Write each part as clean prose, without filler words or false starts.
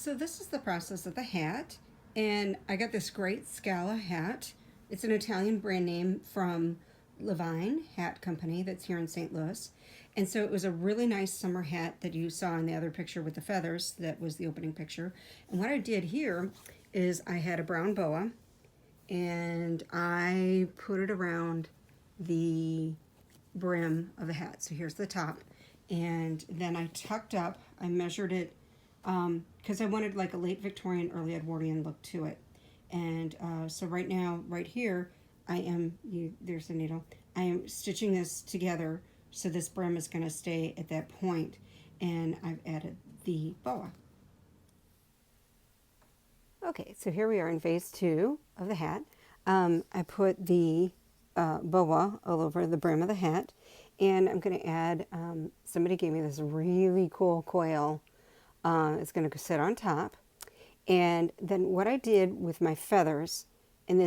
So this is the process of the hat, and I got this great Scala hat. It's an Italian brand name from Levine Hat Company that's here in St. Louis. And so it was a really nice summer hat that you saw in the other picture with the feathers. That was the opening picture. And what I did here is I had a brown boa, and I put it around the brim of the hat. So here's the top. And then I tucked up, I measured it because I wanted like a late Victorian, early Edwardian look to it. And so right now, right here, there's the needle, I am stitching this together so this brim is going to stay at that point. And I've added the boa. Okay, so here we are in phase 2 of the hat. I put the boa all over the brim of the hat, and I'm going to add, somebody gave me this really cool coil. It's going to sit on top. And then what I did with my feathers, and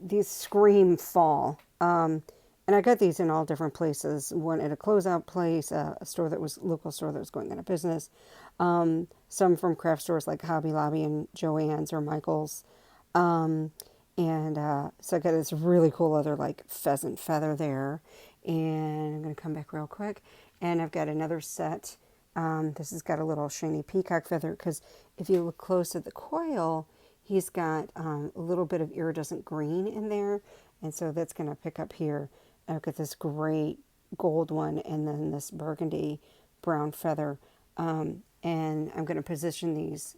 these scream fall. And I got these in all different places. One at a closeout place, a local store that was going out of business. Some from craft stores like Hobby Lobby and Joann's or Michael's. So I got this really cool other like pheasant feather there. And I'm going to come back real quick. And I've got another set. This has got a little shiny peacock feather because if you look close at the coil, he's got a little bit of iridescent green in there. And so that's going to pick up here. I've got this great gold one and then this burgundy brown feather. And I'm going to position these,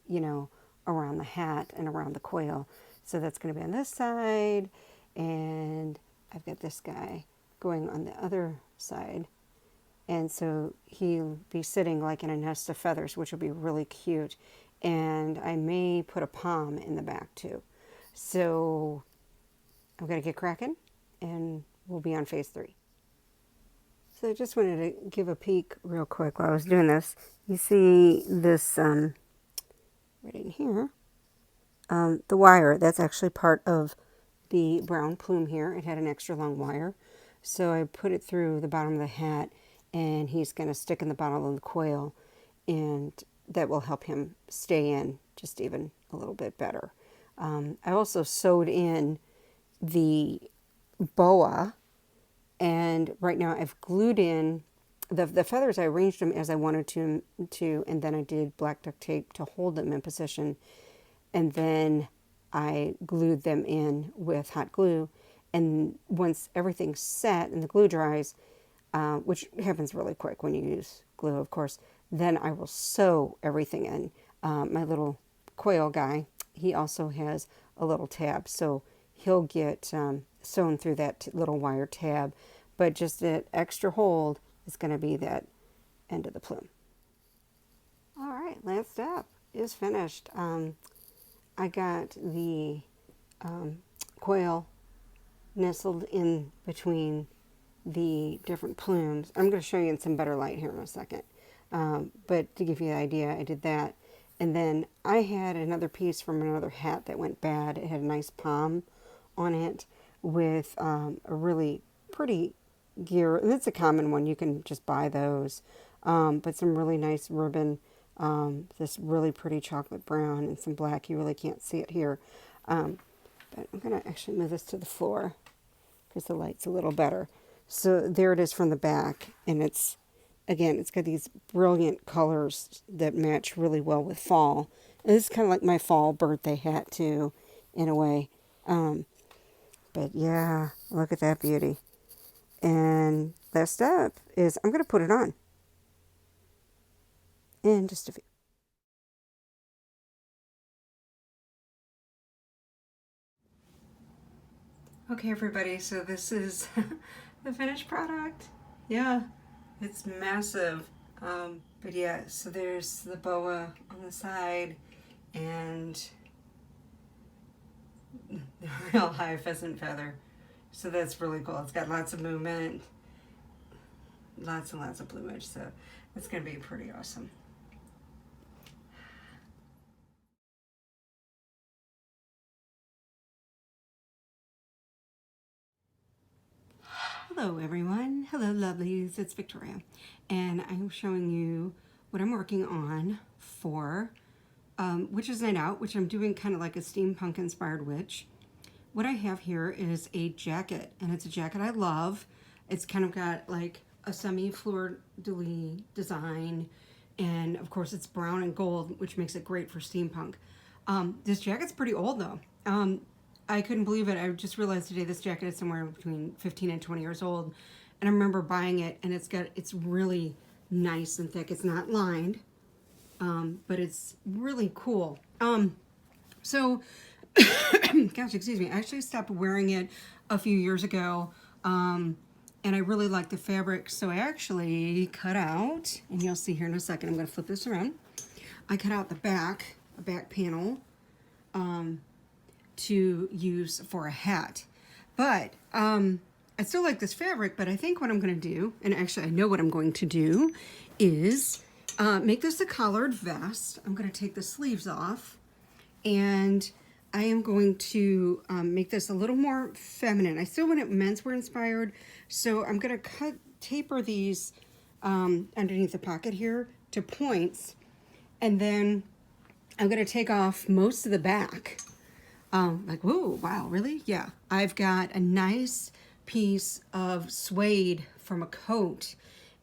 around the hat and around the coil. So that's going to be on this side. And I've got this guy going on the other side. And so he'll be sitting like in a nest of feathers, which will be really cute. And I may put a palm in the back too. So I'm going to get cracking and we'll be on phase 3. So I just wanted to give a peek real quick while I was doing this. You see this right in here, the wire, that's actually part of the brown plume here. It had an extra long wire. So I put it through the bottom of the hat, and he's going to stick in the bottom of the coil, and that will help him stay in just even a little bit better. I also sewed in the boa, and right now I've glued in the feathers. I arranged them as I wanted to, and then I did black duct tape to hold them in position, and then I glued them in with hot glue. And once everything's set and the glue dries, which happens really quick when you use glue, of course, then I will sew everything in. My little coil guy, he also has a little tab, so he'll get sewn through that little wire tab, but just that extra hold is going to be that end of the plume. All right, last step is finished. I got the coil nestled in between the different plumes. I'm going to show you in some better light here in a second. But to give you an idea, I did that. And then I had another piece from another hat that went bad. It had a nice palm on it with a really pretty gear. And it's a common one. You can just buy those. But some really nice ribbon. This really pretty chocolate brown and some black. You really can't see it here. But I'm going to actually move this to the floor because the light's a little better. So there it is from the back, and it's got these brilliant colors that match really well with fall. And this is kind of like my fall birthday hat too, in a way. But yeah, look at that beauty. And last step is I'm going to put it on in just a few. Okay, everybody, so this is the finished product. Yeah, it's massive. But yeah, so there's the boa on the side and the real high pheasant feather. So that's really cool. It's got lots of movement, lots and lots of plumage, so it's going to be pretty awesome. Hello everyone, hello lovelies, it's Victoria, and I'm showing you what I'm working on for Witch's Night Out, which I'm doing kind of like a steampunk inspired witch. What I have here is a jacket, and it's a jacket I love. It's kind of got like a semi-fleur-de-lis design, and of course it's brown and gold, which makes it great for steampunk. This jacket's pretty old though. I couldn't believe it. I just realized today this jacket is somewhere between 15 and 20 years old, and I remember buying it, and it's really nice and thick. It's not lined, but it's really cool. So gosh, excuse me, I actually stopped wearing it a few years ago, and I really like the fabric, so I actually cut out, and you'll see here in a second, I'm going to flip this around. I cut out a back panel to use for a hat, but I still like this fabric, but I think what I'm going to do, and actually I know what I'm going to do, is make this a collared vest. I'm going to take the sleeves off, and I am going to make this a little more feminine. I still want it menswear inspired, so I'm going to taper these underneath the pocket here to points, and then I'm going to take off most of the back. Like, whoa, wow, really? Yeah. I've got a nice piece of suede from a coat,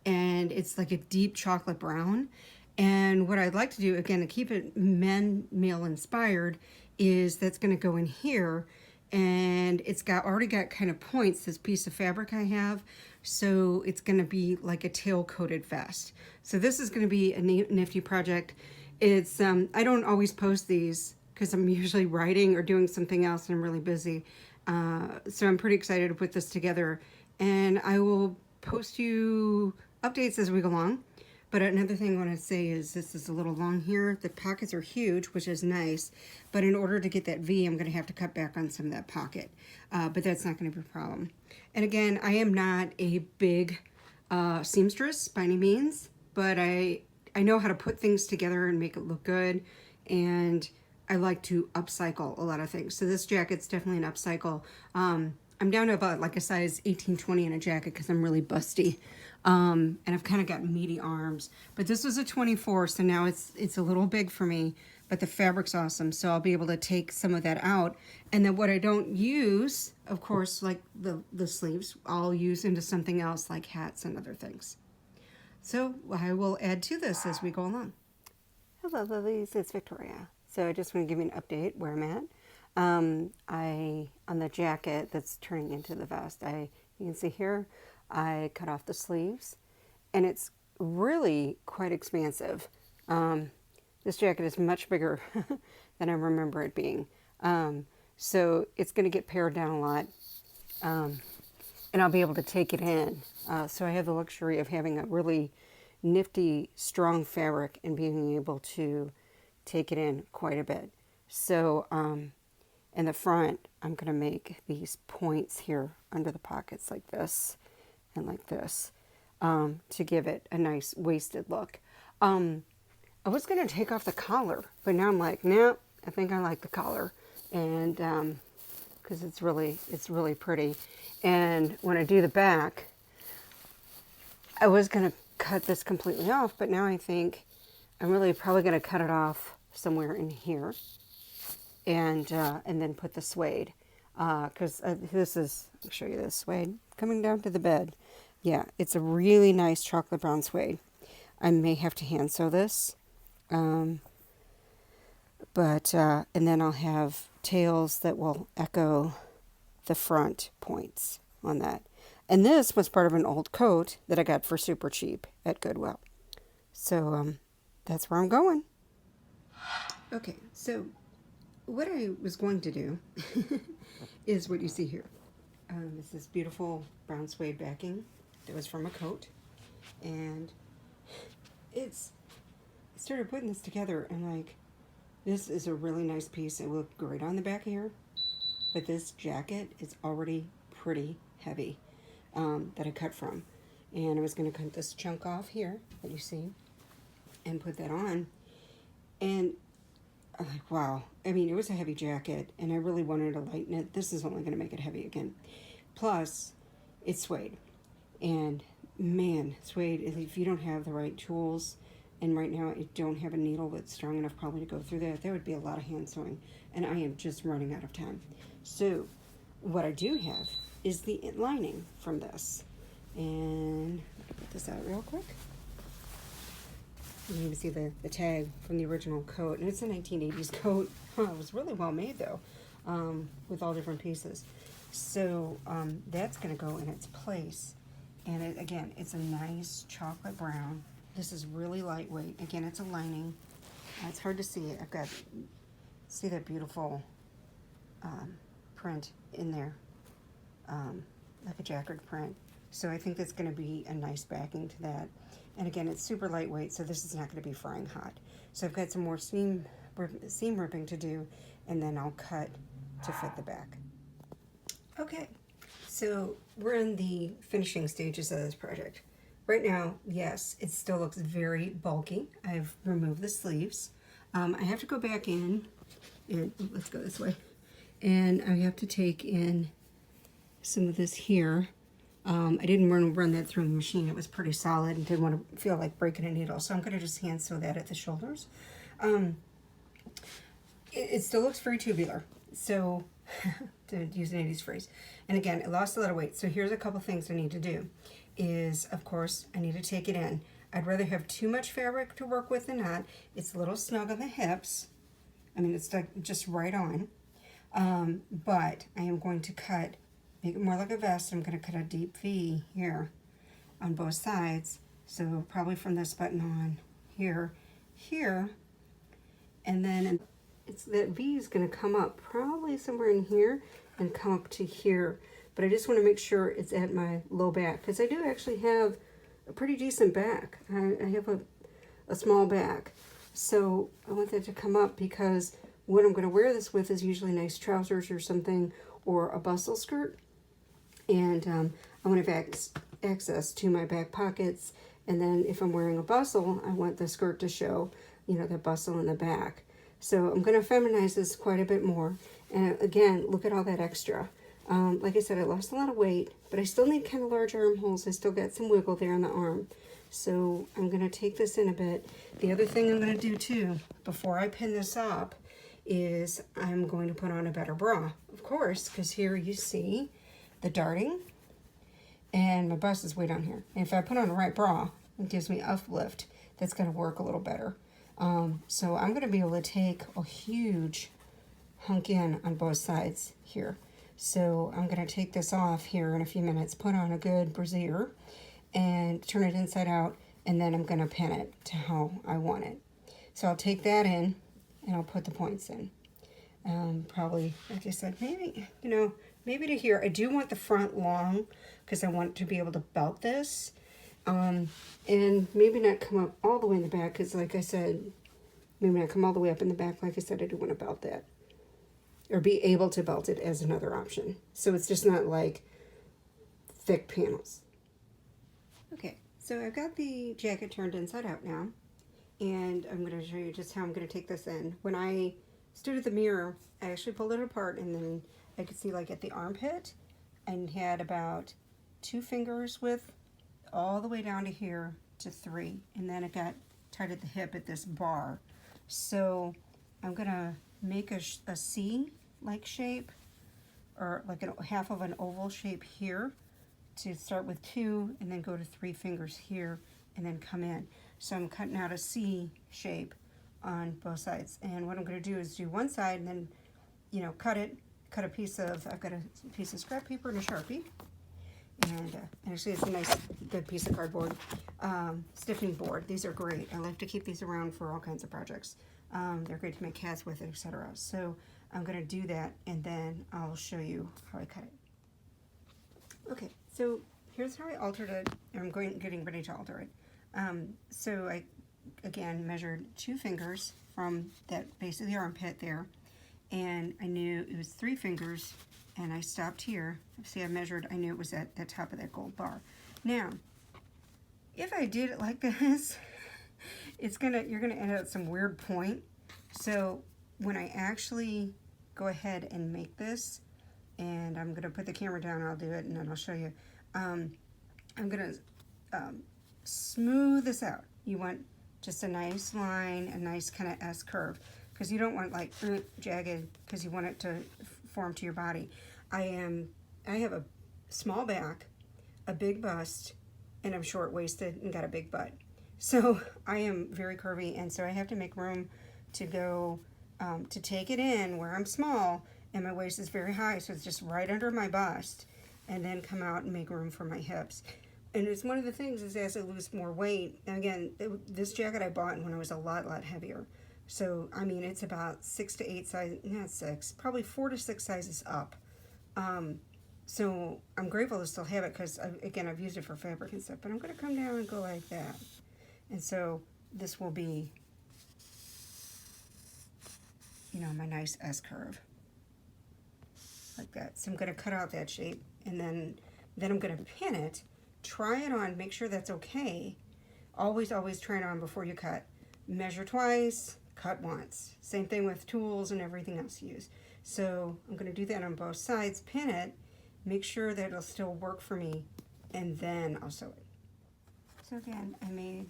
and it's like a deep chocolate brown. And what I'd like to do, again, to keep it male inspired, is that's going to go in here, and it's already got kind of points, this piece of fabric I have, so it's going to be like a tail coated vest. So this is going to be a nifty project. It's I don't always post these because I'm usually writing or doing something else and I'm really busy, so I'm pretty excited to put this together, and I will post you updates as we go along. But another thing I want to say is this is a little long here. The pockets are huge, which is nice. But in order to get that V, I'm going to have to cut back on some of that pocket. But that's not going to be a problem. And again, I am not a big seamstress by any means. But I know how to put things together and make it look good. And I like to upcycle a lot of things. So this jacket's definitely an upcycle. I'm down to about like a size 18-20 in a jacket because I'm really busty. And I've kind of got meaty arms, but this was a 24, so now it's a little big for me, but the fabric's awesome, so I'll be able to take some of that out. And then what I don't use, of course, like the sleeves, I'll use into something else like hats and other things. So I will add to this as we go along. Hello lilies, it's Victoria. So I just want to give you an update where I'm at. On the jacket that's turning into the vest, you can see here, I cut off the sleeves, and it's really quite expansive. This jacket is much bigger than I remember it being. So it's going to get pared down a lot, and I'll be able to take it in. So I have the luxury of having a really nifty, strong fabric and being able to take it in quite a bit. So in the front, I'm going to make these points here under the pockets like this and like this, to give it a nice waisted look. I was going to take off the collar, but now I'm like, nah, I think I like the collar, and because it's really pretty. And when I do the back, I was going to cut this completely off, but now I think I'm really probably going to cut it off somewhere in here, and then put the suede, because this is, I'll show you this suede coming down to the bed. Yeah, it's a really nice chocolate brown suede. I may have to hand sew this, and then I'll have tails that will echo the front points on that. And this was part of an old coat that I got for super cheap at Goodwill. So that's where I'm going. Okay, so what I was going to do is what you see here. It's this beautiful brown suede backing that was from a coat, and I started putting this together, and like, this is a really nice piece. It will look great on the back here, but this jacket is already pretty heavy, that I cut from, and I was going to cut this chunk off here that you see and put that on, and I'm like, wow. I mean, it was a heavy jacket, and I really wanted to lighten it. This is only going to make it heavy again. Plus, it's suede. And man, suede, if you don't have the right tools And right now I don't have a needle that's strong enough probably to go through that. That would be a lot of hand sewing, and I am just running out of time. So what I do have is the lining from this. And I'll put this out real quick. You can see the tag from the original coat, and it's a 1980s coat. It was really well made though, with all different pieces. So that's going to go in its place. And again, it's a nice chocolate brown. This is really lightweight. Again, it's a lining. It's hard to see. I've got, see that beautiful print in there, like a jacquard print. So I think that's going to be a nice backing to that. And again, it's super lightweight, so this is not going to be frying hot. So I've got some more seam ripping to do, and then I'll cut to fit the back. Okay, so we're in the finishing stages of this project. Right now, yes, it still looks very bulky. I've removed the sleeves. I have to go back in, and let's go this way. And I have to take in some of this here. I didn't want to run that through the machine. It was pretty solid and didn't want to feel like breaking a needle. So I'm going to just hand sew that at the shoulders. It still looks very tubular. So, to use an 80s phrase. And again, it lost a lot of weight. So here's a couple things I need to do. Is, of course, I need to take it in. I'd rather have too much fabric to work with than not. It's a little snug on the hips. I mean, it's like just right on. But I am going to cut, make it more like a vest. I'm going to cut a deep V here on both sides. So probably from this button on here, and then that V is going to come up probably somewhere in here and come up to here. But I just want to make sure it's at my low back, because I do actually have a pretty decent back. I have a small back. So I want that to come up, because what I'm going to wear this with is usually nice trousers or something, or a bustle skirt. And I want to have access to my back pockets. And then if I'm wearing a bustle, I want the skirt to show, you know, the bustle in the back. So I'm going to feminize this quite a bit more. And again, look at all that extra. Like I said, I lost a lot of weight, but I still need kind of large armholes. I still got some wiggle there on the arm. So I'm going to take this in a bit. The other thing I'm going to do too, before I pin this up, is I'm going to put on a better bra. Of course, because here you see the darting, and my bust is way down here. And if I put on the right bra, it gives me uplift. That's going to work a little better. So I'm going to be able to take a huge hunk in on both sides here. So I'm going to take this off here in a few minutes, put on a good brassiere, and turn it inside out, and then I'm going to pin it to how I want it. So I'll take that in, and I'll put the points in. Probably, like I said, maybe, you know, maybe to here. I do want the front long, because I want to be able to belt this. And maybe not come up all the way in the back, because like I said, maybe not come all the way up in the back. Like I said, I do want to belt that, or be able to belt it as another option. So it's just not like thick panels. Okay, so I've got the jacket turned inside out now, and I'm going to show you just how I'm going to take this in. When I stood at the mirror, I actually pulled it apart, and then I could see like at the armpit, and had about 2 fingers width all the way down to here to 3, and then it got tied at the hip at this bar. So I'm gonna make a C-like shape, or like a half of an oval shape here, to start with 2 and then go to 3 fingers here and then come in. So I'm cutting out a C shape on both sides, and what I'm going to do is do one side and then, you know, cut a piece of, I've got a piece of scrap paper and a Sharpie, and actually it's a nice good piece of cardboard, stiffening board. These are great. I like to keep these around for all kinds of projects. They're great to make hats with, etc. So I'm going to do that, and then I'll show you how I cut it. Okay, so here's how I altered it. I'm getting ready to alter it. So I, again, measured 2 fingers from that base of the armpit there, and I knew it was 3 fingers, and I stopped here. See, I measured, I knew it was at the top of that gold bar. Now, if I did it like this, you're gonna end up at some weird point. So when I actually go ahead and make this, and I'm gonna put the camera down, I'll do it, and then I'll show you. I'm gonna smooth this out. You want just a nice line, a nice kind of S curve, because you don't want like jagged, because you want it to form to your body. I have a small back, a big bust, and I'm short-waisted and got a big butt. So I am very curvy, and so I have to make room to go, to take it in where I'm small, and my waist is very high, so it's just right under my bust, and then come out and make room for my hips. And it's one of the things is as I lose more weight, and again, this jacket I bought when I was a lot heavier. So, I mean, it's about 6 to 8 sizes, not 6, probably 4 to 6 sizes up. So I'm grateful to still have it because, again, I've used it for fabric and stuff, but I'm going to come down and go like that. And so this will be, you know, my nice S curve. Like that. So I'm going to cut out that shape, and then I'm going to pin it, try it on, make sure that's okay. Always try it on before you cut. Measure twice, cut once. Same thing with tools and everything else you use. So I'm going to do that on both sides, pin it, make sure that it'll still work for me, and then I'll sew it. So again, I made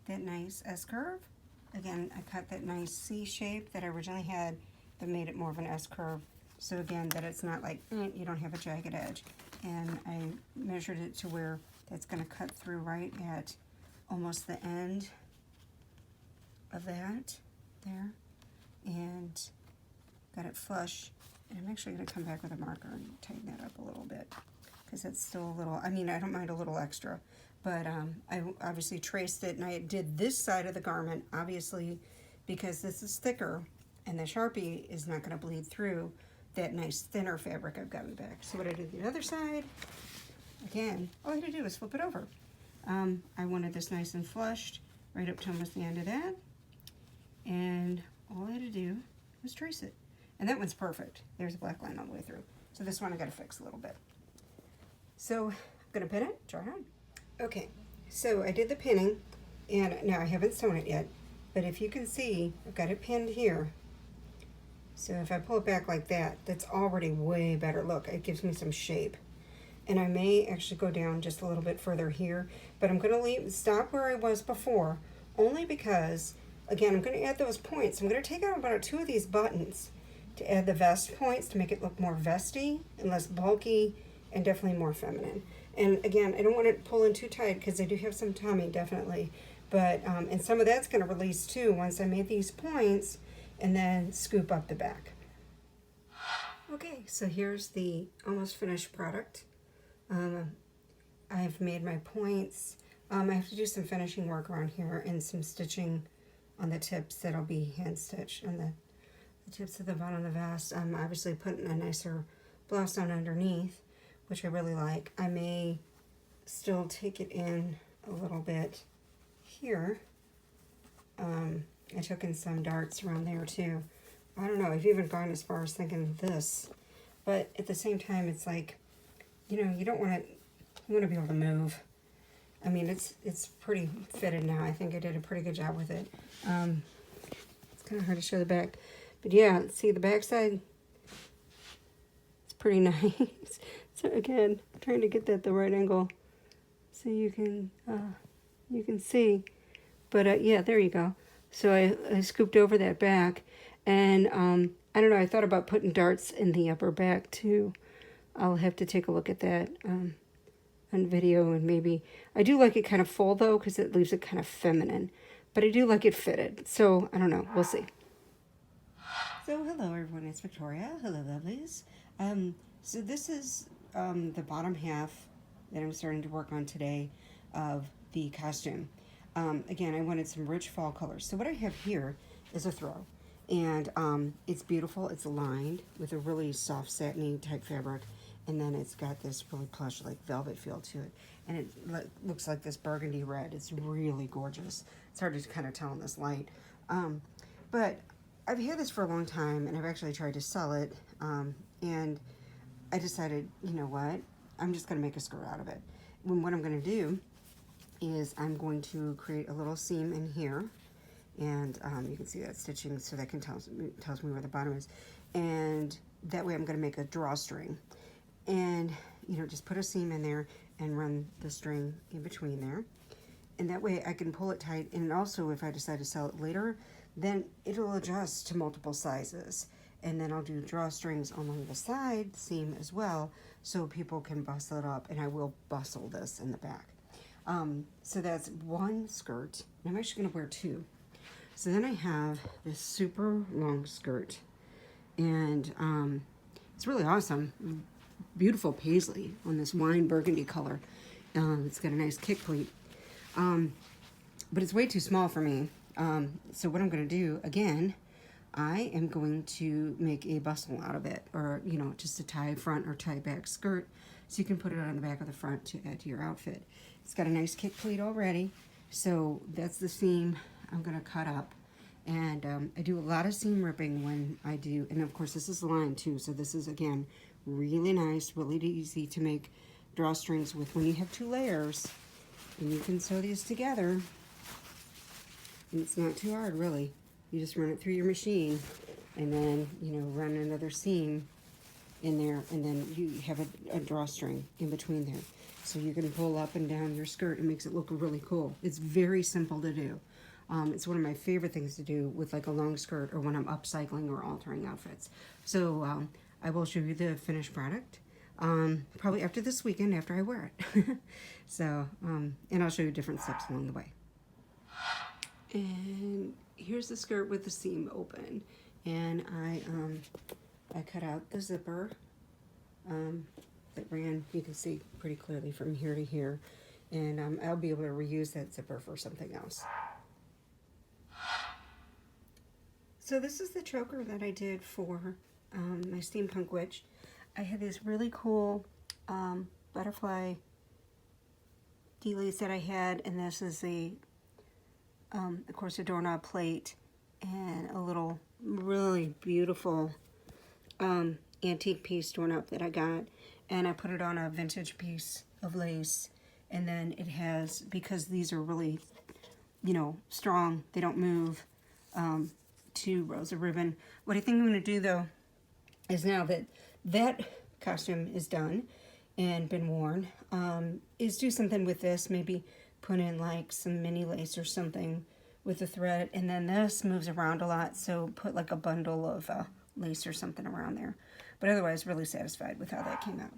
that nice S curve. Again, I cut that nice C shape that I originally had, but made it more of an S curve. So again, that it's not like, you don't have a jagged edge. And I measured it to where that's going to cut through right at almost the end of that, there. And got it flush. And I'm actually going to come back with a marker and tighten that up a little bit, because it's still a little, I mean, I don't mind a little extra. But I obviously traced it, and I did this side of the garment, obviously, because this is thicker, and the Sharpie is not going to bleed through that nice thinner fabric I've got in the back. So what I did the other side, again, all I had to do was flip it over. I wanted this nice and flushed right up to almost the end of that, and all I had to do was trace it. And that one's perfect. There's a black line all the way through. So this one I got to fix a little bit. So I'm going to pin it, try it on. Okay, so I did the pinning, and now I haven't sewn it yet, but if you can see, I've got it pinned here. So if I pull it back like that, that's already way better. Look, it gives me some shape. And I may actually go down just a little bit further here, but I'm going to stop where I was before, only because, again, I'm going to add those points. I'm going to take out about 2 of these buttons to add the vest points to make it look more vesty and less bulky and definitely more feminine. And again, I don't want it to pull in too tight because I do have some tummy, definitely. But, and some of that's going to release too once I made these points, and then scoop up the back. Okay, so here's the almost finished product. I've made my points. I have to do some finishing work around here and some stitching on the tips that'll be hand stitched on the tips of the bottom of the vest. I'm obviously putting a nicer blouse on underneath, which I really like. I may still take it in a little bit here. I took in some darts around there too. I don't know, I've even gone as far as thinking this, but at the same time, it's like, you know, you don't want to, you want to be able to move. I mean, it's pretty fitted now. I think I did a pretty good job with it. It's kind of hard to show the back, but yeah, see the back side? It's pretty nice. So again, I'm trying to get that the right angle so you can see. But yeah, there you go. So I scooped over that back, and I don't know, I thought about putting darts in the upper back too. I'll have to take a look at that on video, and maybe, I do like it kind of full though, because it leaves it kind of feminine, but I do like it fitted, so I don't know, we'll see. So hello everyone, it's Victoria. Hello lovelies. So this is the bottom half that I'm starting to work on today of the costume. Again, I wanted some rich fall colors. So what I have here is a throw, and it's beautiful. It's lined with a really soft satiny type fabric, and then it's got this really plush like velvet feel to it, and it looks like this burgundy red. It's really gorgeous. It's hard to kind of tell in this light, but I've had this for a long time, and I've actually tried to sell it, and I decided, you know what, I'm just going to make a skirt out of it. And what I'm going to do is I'm going to create a little seam in here, and you can see that stitching, so that tells me where the bottom is, and that way I'm going to make a drawstring, and you know, just put a seam in there and run the string in between there, And that way I can pull it tight, and also if I decide to sell it later, then it'll adjust to multiple sizes. And then I'll do drawstrings along the side seam as well, so people can bustle it up, and I will bustle this in the back. So that's one skirt. I'm actually going to wear two. So then I have this super long skirt, and it's really awesome. Beautiful paisley on this wine burgundy color. It's got a nice kick pleat. But it's way too small for me. So what I'm going to do, again, I am going to make a bustle out of it, or, you know, just a tie front or tie back skirt, so you can put it on the back of the front to add to your outfit. It's got a nice kick pleat already, so that's the seam I'm going to cut up. And I do a lot of seam ripping when I do, and of course this is lined too, so this is, again, really nice, really easy to make drawstrings with when you have two layers. And you can sew these together, and it's not too hard, really. You just run it through your machine, and then, you know, run another seam in there, and then you have a drawstring in between there. So you can pull up and down your skirt. It makes it look really cool. It's very simple to do. It's one of my favorite things to do with like a long skirt, or when I'm upcycling or altering outfits. So I will show you the finished product. Probably after this weekend, after I wear it. So, and I'll show you different steps along the way. And here's the skirt with the seam open. And I cut out the zipper that ran, you can see pretty clearly from here to here. And I'll be able to reuse that zipper for something else. So this is the choker that I did for my Steampunk Witch. I had these really cool butterfly dealies that I had, and this is the, of course, a doorknob plate and a little really beautiful antique piece doorknob that I got, and I put it on a vintage piece of lace. And then it has, because these are really, you know, strong, they don't move, 2 rows of ribbon. What I think I'm going to do, though, is now that that costume is done and been worn, is do something with this, maybe put in like some mini lace or something with the thread, and then this moves around a lot, so put like a bundle of lace or something around there. But otherwise, really satisfied with how that came out.